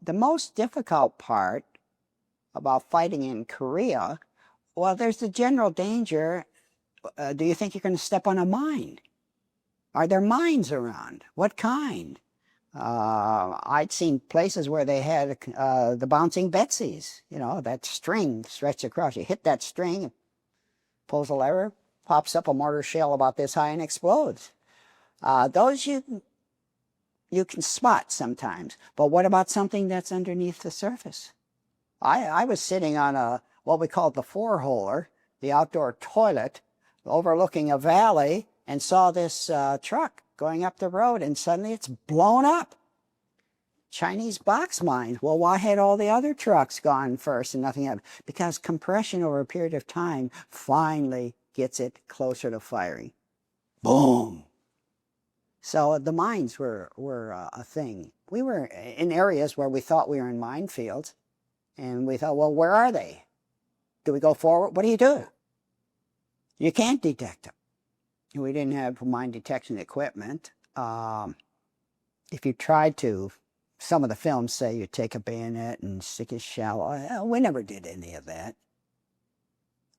The most difficult part about fighting in Korea, well, there's the general danger. Do you think you're going to step on a mine? Are there mines around? What kind? I'd seen places where they had the bouncing Betsies, you know, that string stretched across. You hit that string, it pulls a lever, pops up a mortar shell about this high and explodes. Those you can spot sometimes. But what about something that's underneath the surface? I was sitting on what we called the four-holer, the outdoor toilet, overlooking a valley, and saw this truck going up the road, and suddenly it's blown up. Chinese box mines. Well, why had all the other trucks gone first and nothing happened? Because compression over a period of time finally gets it closer to firing. Boom! So the mines were a thing. We were in areas where we thought we were in minefields, and we thought, well, where are they? Do we go forward? What do you do? You can't detect them. We didn't have mine detection equipment. If you tried to, some of the films say you take a bayonet and stick it shallow. We never did any of that.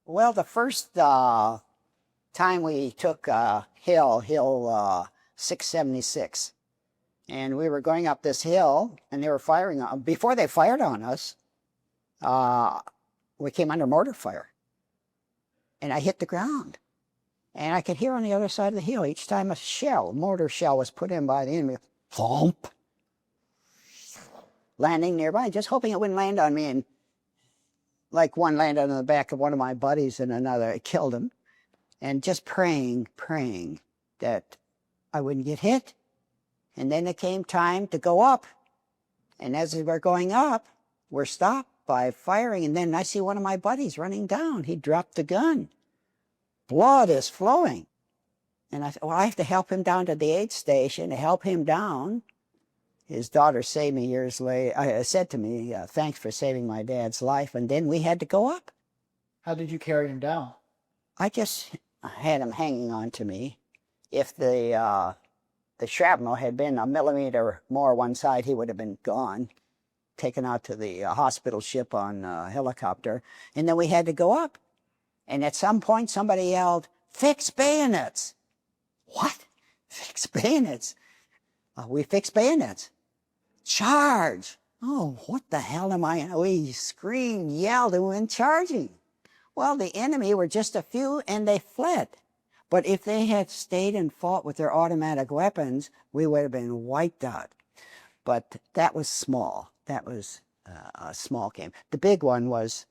Well, the first time we took hill 676, and we were going up this hill, and they were firing on. Before they fired on us, we came under mortar fire, and I hit the ground. And I could hear on the other side of the hill, each time a mortar shell was put in by the enemy, thump, landing nearby, just hoping it wouldn't land on me. And like one landed on the back of one of my buddies and another, it killed him. And just praying that I wouldn't get hit. And then it came time to go up. And as we were going up, we're stopped by firing. And then I see one of my buddies running down. He dropped the gun. Blood is flowing. And I thought, well, I have to help him down to the aid station to help him down. His daughter saved me years later. Said to me, thanks for saving my dad's life. And then we had to go up. How did you carry him down? I just had him hanging on to me. If the shrapnel had been a millimeter more one side, he would have been gone, taken out to the hospital ship on a helicopter. And then we had to go up. And at some point, somebody yelled, "Fix bayonets." What? Fix bayonets? We fix bayonets. Charge. Oh, what the hell am I? We screamed, yelled, and went charging. Well, the enemy were just a few, and they fled. But if they had stayed and fought with their automatic weapons, we would have been wiped out. But that was small. That was a small game. The big one was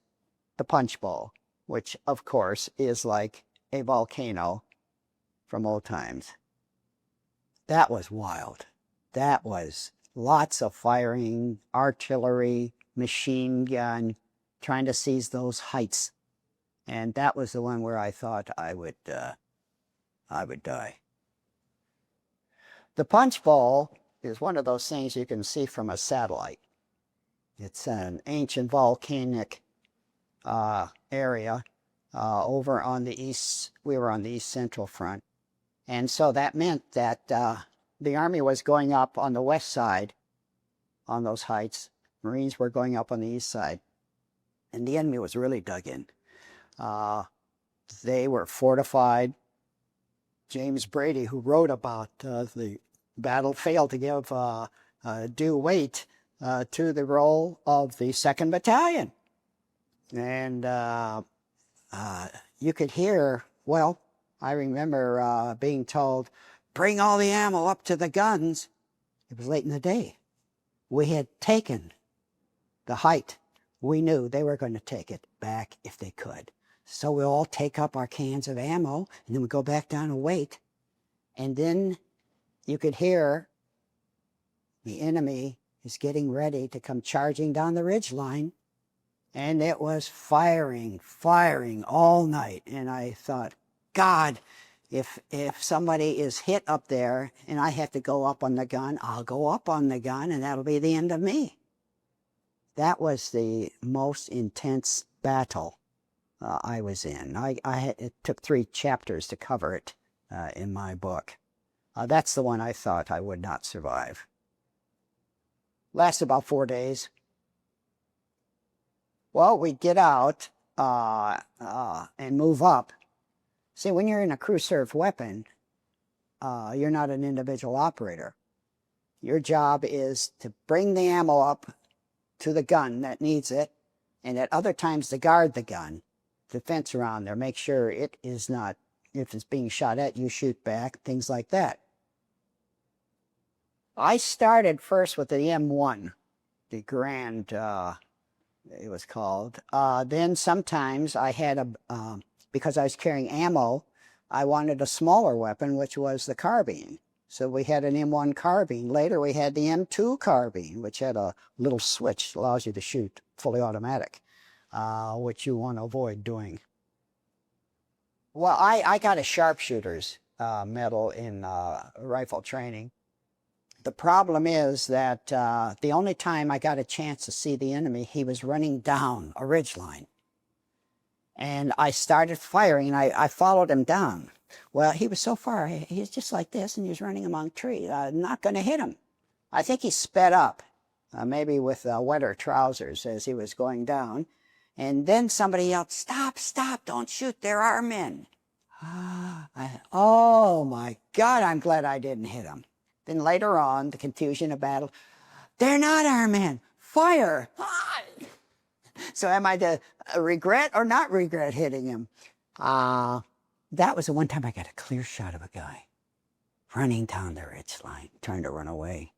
the Punchbowl, which, of course, is like a volcano from old times. That was wild. That was lots of firing, artillery, machine gun, trying to seize those heights. And that was the one where I thought I would die. The Punchbowl is one of those things you can see from a satellite. It's an ancient volcanic area over on the east. We were on the East Central Front. And so that meant that the Army was going up on the west side on those heights. Marines were going up on the east side. And the enemy was really dug in. They were fortified. James Brady, who wrote about the battle, failed to give due weight to the role of the 2nd Battalion. And you could hear, well, I remember being told, bring all the ammo up to the guns. It was late in the day. We had taken the height. We knew they were going to take it back if they could. So we all take up our cans of ammo, and then we go back down and wait. And then you could hear the enemy is getting ready to come charging down the ridge line. And it was firing all night. And I thought, God, if somebody is hit up there and I have to go up on the gun, I'll go up on the gun, and that'll be the end of me. That was the most intense battle I was in. It took 3 chapters to cover it in my book. That's the one I thought I would not survive. Lasts about 4 days. Well, we'd get out and move up. See, when you're in a crew-served weapon, you're not an individual operator. Your job is to bring the ammo up to the gun that needs it, and at other times to guard the gun, the fence around there, make sure it is not, if it's being shot at, you shoot back, things like that. I started first with the M1, the Grand, it was called. Then sometimes I had because I was carrying ammo, I wanted a smaller weapon, which was the carbine. So we had an M1 carbine. Later we had the M2 carbine, which had a little switch that allows you to shoot fully automatic, which you want to avoid doing. Well, I got a sharpshooter's medal in rifle training. The problem is that the only time I got a chance to see the enemy, he was running down a ridgeline. And I started firing, and I followed him down. Well, he was so far, he was just like this, and he was running among trees. I'm not going to hit him. I think he sped up, maybe with wetter trousers as he was going down. And then somebody yelled, "Stop, stop, don't shoot, there are men." Oh my God, I'm glad I didn't hit him. Then later on, the confusion of battle, "They're not our men, fire!" So am I to regret or not regret hitting him? That was the one time I got a clear shot of a guy running down the ridge line, trying to run away.